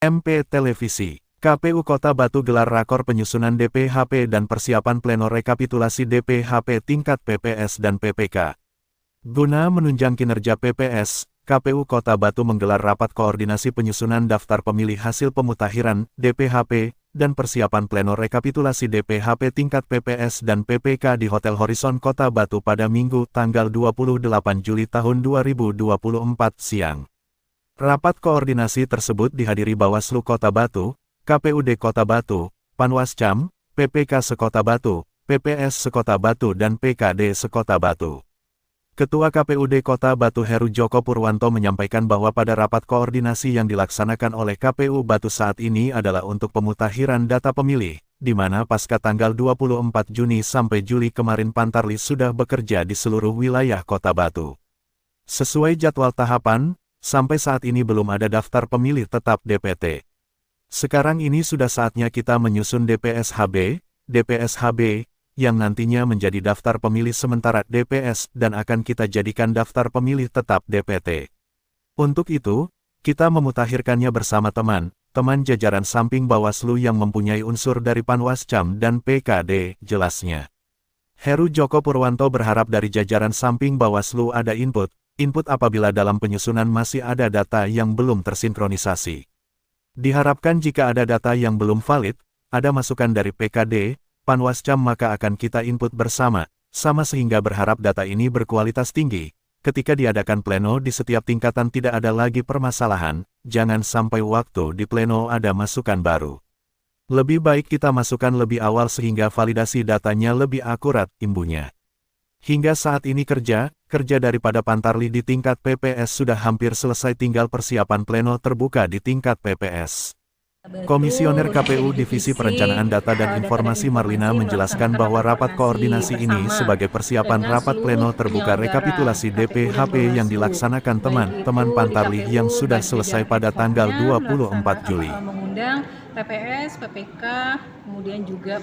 MP Televisi, KPU Kota Batu gelar rakor penyusunan DPHP dan persiapan pleno rekapitulasi DPHP tingkat PPS dan PPK. Guna menunjang kinerja PPS, KPU Kota Batu menggelar rapat koordinasi penyusunan daftar pemilih hasil pemutakhiran DPHP dan persiapan pleno rekapitulasi DPHP tingkat PPS dan PPK di Hotel Horizon Kota Batu pada Minggu tanggal 28 Juli tahun 2024 siang. Rapat koordinasi tersebut dihadiri Bawaslu Kota Batu, KPUD Kota Batu, Panwascam, PPK Sekota Batu, PPS Sekota Batu dan PKD Sekota Batu. Ketua KPUD Kota Batu Heru Joko Purwanto menyampaikan bahwa pada rapat koordinasi yang dilaksanakan oleh KPU Batu saat ini adalah untuk pemutakhiran data pemilih, di mana pasca tanggal 24 Juni sampai Juli kemarin Pantarlih sudah bekerja di seluruh wilayah Kota Batu. Sesuai jadwal tahapan, sampai saat ini belum ada daftar pemilih tetap DPT. Sekarang ini sudah saatnya kita menyusun DPSHB, yang nantinya menjadi daftar pemilih sementara DPS dan akan kita jadikan daftar pemilih tetap DPT. Untuk itu, kita memutakhirkannya bersama teman jajaran samping Bawaslu yang mempunyai unsur dari Panwascam dan PKD, jelasnya. Heru Joko Purwanto berharap dari jajaran samping Bawaslu ada input apabila dalam penyusunan masih ada data yang belum tersinkronisasi. Diharapkan jika ada data yang belum valid, ada masukan dari PKD, Panwascam maka akan kita input bersama sehingga berharap data ini berkualitas tinggi. Ketika diadakan pleno di setiap tingkatan tidak ada lagi permasalahan, jangan sampai waktu di pleno ada masukan baru. Lebih baik kita masukkan lebih awal sehingga validasi datanya lebih akurat, imbunya. Hingga saat ini kerja daripada Pantarlih di tingkat PPS sudah hampir selesai, tinggal persiapan pleno terbuka di tingkat PPS. Komisioner KPU Divisi Perencanaan Data dan Informasi Marlina menjelaskan bahwa rapat koordinasi ini sebagai persiapan rapat pleno terbuka rekapitulasi DPHP yang dilaksanakan teman-teman Pantarlih yang sudah selesai pada tanggal 24 Juli. Mengundang PPS, PPK, kemudian juga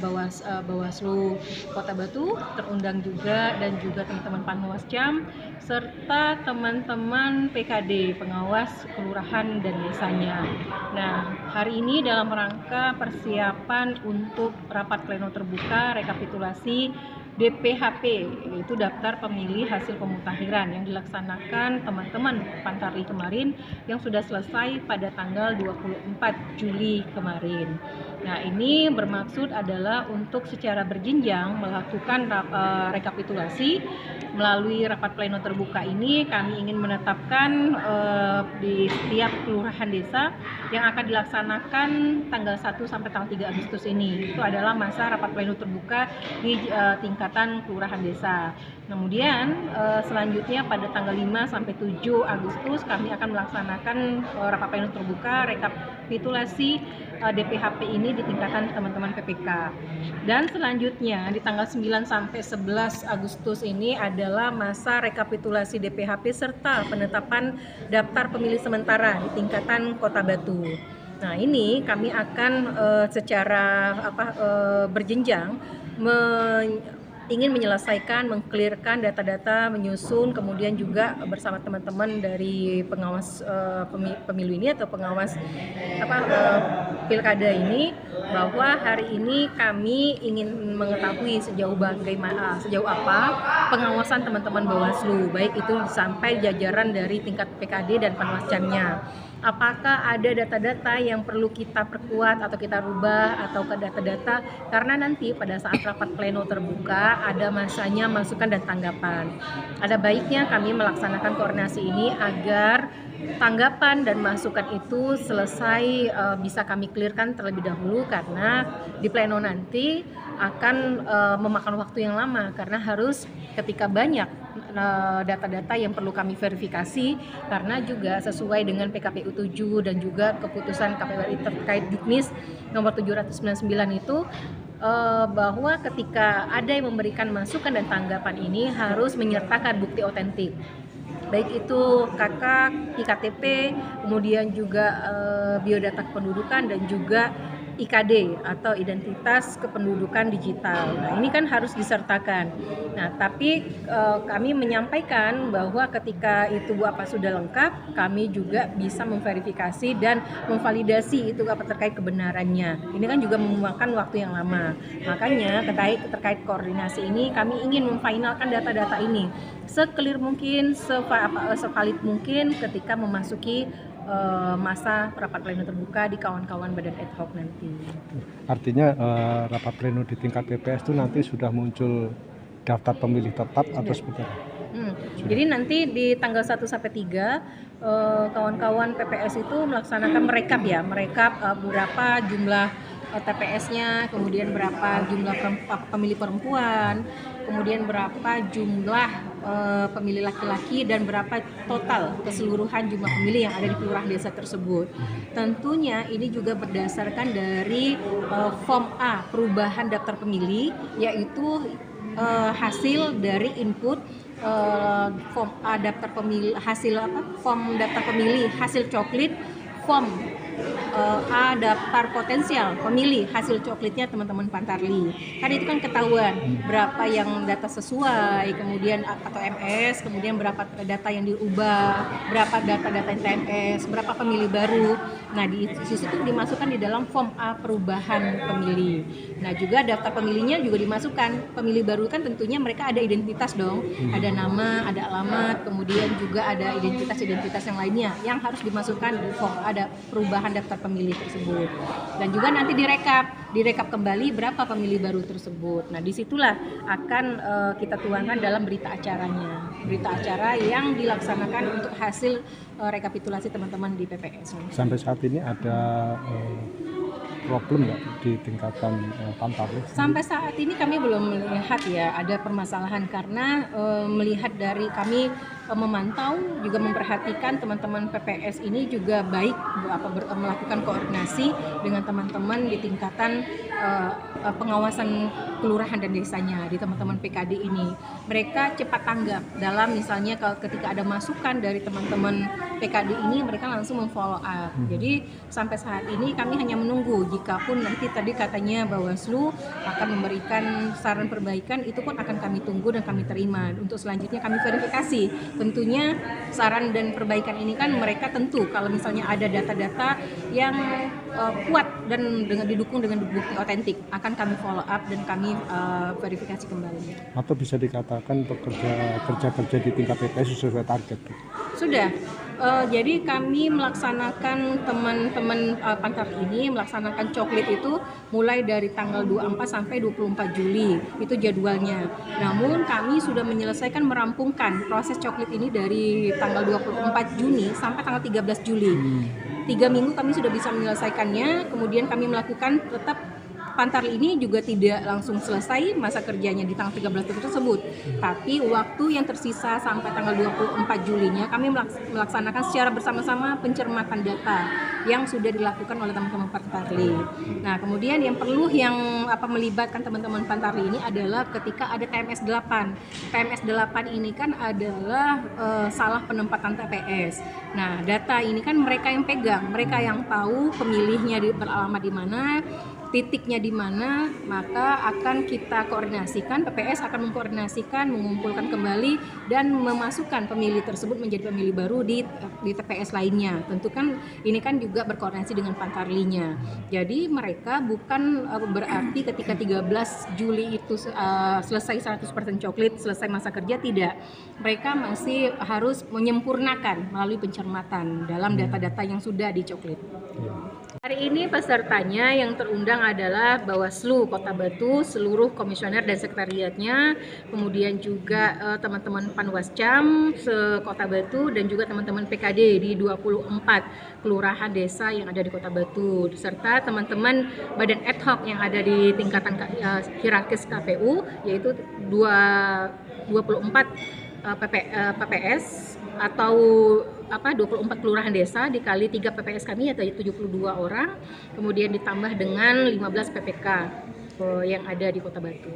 Bawaslu Kota Batu terundang juga, dan juga teman-teman Panwascam serta teman-teman PKD, pengawas kelurahan dan desanya. Nah, hari ini dalam rangka persiapan untuk rapat pleno terbuka rekapitulasi DPHP, yaitu daftar pemilih hasil pemutakhiran yang dilaksanakan teman-teman Pantarlih kemarin yang sudah selesai pada tanggal 24 Juli kemarin. Nah, ini bermaksud adalah untuk secara berjenjang melakukan rekapitulasi. Melalui rapat pleno terbuka ini kami ingin menetapkan di setiap kelurahan desa yang akan dilaksanakan tanggal 1 sampai tanggal 3 Agustus ini. Itu adalah masa rapat pleno terbuka di tingkatan kelurahan desa. Kemudian selanjutnya pada tanggal 5 sampai 7 Agustus kami akan melaksanakan rapat pleno terbuka rekapitulasi DPHP ini di tingkatan teman-teman PPK. Dan selanjutnya di tanggal 9 sampai 11 Agustus ini adalah masa rekapitulasi DPHP serta penetapan daftar pemilih sementara di tingkatan Kota Batu. Nah, ini kami akan secara berjenjang ingin menyelesaikan, mengclearkan data-data, menyusun, kemudian juga bersama teman-teman dari pengawas pemilu ini atau pengawas pilkada ini, bahwa hari ini kami ingin mengetahui sejauh apa pengawasan teman-teman Bawaslu, baik itu sampai jajaran dari tingkat PKD dan Panwascamnya. Apakah ada data-data yang perlu kita perkuat atau kita rubah atau ke data-data, karena nanti pada saat rapat pleno terbuka ada masanya masukan dan tanggapan. Ada baiknya kami melaksanakan koordinasi ini agar tanggapan dan masukan itu selesai bisa kami clearkan terlebih dahulu, karena di pleno nanti akan memakan waktu yang lama karena harus ketika banyak data-data yang perlu kami verifikasi, karena juga sesuai dengan PKPU 7 dan juga keputusan KPU RI terkait Diknis nomor 799 itu, bahwa ketika ada yang memberikan masukan dan tanggapan ini harus menyertakan bukti otentik, baik itu KK, IKTP, kemudian juga biodata kependudukan dan juga IKD atau identitas kependudukan digital. Nah, ini kan harus disertakan. Nah, tapi kami menyampaikan bahwa ketika itu apa sudah lengkap, kami juga bisa memverifikasi dan memvalidasi itu apa terkait kebenarannya. Ini kan juga memakan waktu yang lama. Makanya terkait koordinasi ini kami ingin memfinalkan data-data ini seclear mungkin, sevalid mungkin ketika memasuki masa rapat pleno terbuka di kawan-kawan badan ad hoc nanti. Artinya rapat pleno di tingkat PPS itu nanti sudah muncul daftar pemilih tetap atau seperti apa? Jadi nanti di tanggal 1 sampai 3 kawan-kawan PPS itu melaksanakan merekap berapa jumlah TPS-nya, kemudian berapa jumlah pemilih perempuan, kemudian berapa jumlah pemilih laki-laki, dan berapa total keseluruhan jumlah pemilih yang ada di kelurahan desa tersebut. Tentunya ini juga berdasarkan dari form A perubahan daftar pemilih, yaitu hasil dari input form A daftar pemilih, form daftar pemilih hasil coklit, form A daftar potensial pemilih hasil coklitnya teman-teman Pantarli. Kan itu kan ketahuan berapa yang data sesuai, kemudian atau MS, kemudian berapa data yang diubah, berapa data-data yang TMS, berapa pemilih baru. Nah, di situ dimasukkan di dalam form A perubahan pemilih. Nah, juga daftar pemilihnya juga dimasukkan. Pemilih baru kan tentunya mereka ada identitas dong, ada nama, ada alamat, kemudian juga ada identitas yang lainnya yang harus dimasukkan di form A perubahan daftar pemilih tersebut. Dan juga nanti direkap kembali berapa pemilih baru tersebut. Nah, disitulah akan kita tuangkan dalam berita acaranya, berita acara yang dilaksanakan untuk hasil rekapitulasi teman-teman di PPS. Sampai saat ini ada problem nggak di tingkatan Pantarli? Sampai saat ini kami belum melihat ya ada permasalahan, karena melihat dari kami memantau juga memperhatikan teman-teman PPS ini juga baik melakukan koordinasi dengan teman-teman di tingkatan pengawasan kelurahan dan desanya, di teman-teman PKD ini. Mereka cepat tanggap dalam misalnya ketika ada masukan dari teman-teman PKD ini, mereka langsung memfollow up. Jadi sampai saat ini kami hanya menunggu, jikapun nanti tadi katanya Bawaslu akan memberikan saran perbaikan, itu pun akan kami tunggu dan kami terima. Untuk selanjutnya kami verifikasi. Tentunya saran dan perbaikan ini kan mereka tentu kalau misalnya ada data-data yang kuat dan didukung dengan bukti otentik, akan kami follow up dan kami verifikasi kembali. Atau bisa dikatakan kerja di tingkat PPS sesuai target? Sudah. Jadi kami melaksanakan teman-teman Pantarli ini melaksanakan coklit itu mulai dari tanggal 24 sampai 24 Juli. Itu jadwalnya. Namun kami sudah menyelesaikan merampungkan proses coklit ini dari tanggal 24 Juni sampai tanggal 13 Juli. 3 minggu kami sudah bisa menyelesaikannya. Kemudian kami melakukan tetap Pantarli ini juga tidak langsung selesai masa kerjanya di tanggal 13 tersebut. Tapi waktu yang tersisa sampai tanggal 24 Julinya kami melaksanakan secara bersama-sama pencermatan data yang sudah dilakukan oleh teman-teman Pantarli. Nah, kemudian yang melibatkan teman-teman Pantarli ini adalah ketika ada TMS 8. TMS 8 ini kan adalah salah penempatan TPS. Nah, data ini kan mereka yang pegang, mereka yang tahu pemilihnya beralamat di mana, titiknya di mana, maka akan kita koordinasikan, PPS akan mengkoordinasikan, mengumpulkan kembali dan memasukkan pemilih tersebut menjadi pemilih baru di TPS lainnya. Tentu kan ini kan juga berkoordinasi dengan Pantarlinya. Jadi mereka bukan berarti ketika 13 Juli itu selesai 100% coklit, selesai masa kerja, tidak. Mereka masih harus menyempurnakan melalui pencermatan dalam data-data yang sudah dicoklit. Hari ini pesertanya yang terundang adalah Bawaslu Kota Batu, seluruh komisioner dan sekretariatnya, kemudian juga teman-teman Panwascam se-Kota Batu, dan juga teman-teman PKD di 24 kelurahan desa yang ada di Kota Batu, serta teman-teman badan ad hoc yang ada di tingkatan hierarkis KPU, yaitu 24 PPS atau 24 kelurahan desa dikali 3 PPS kami yaitu 72 orang, kemudian ditambah dengan 15 PPK yang ada di Kota Batu.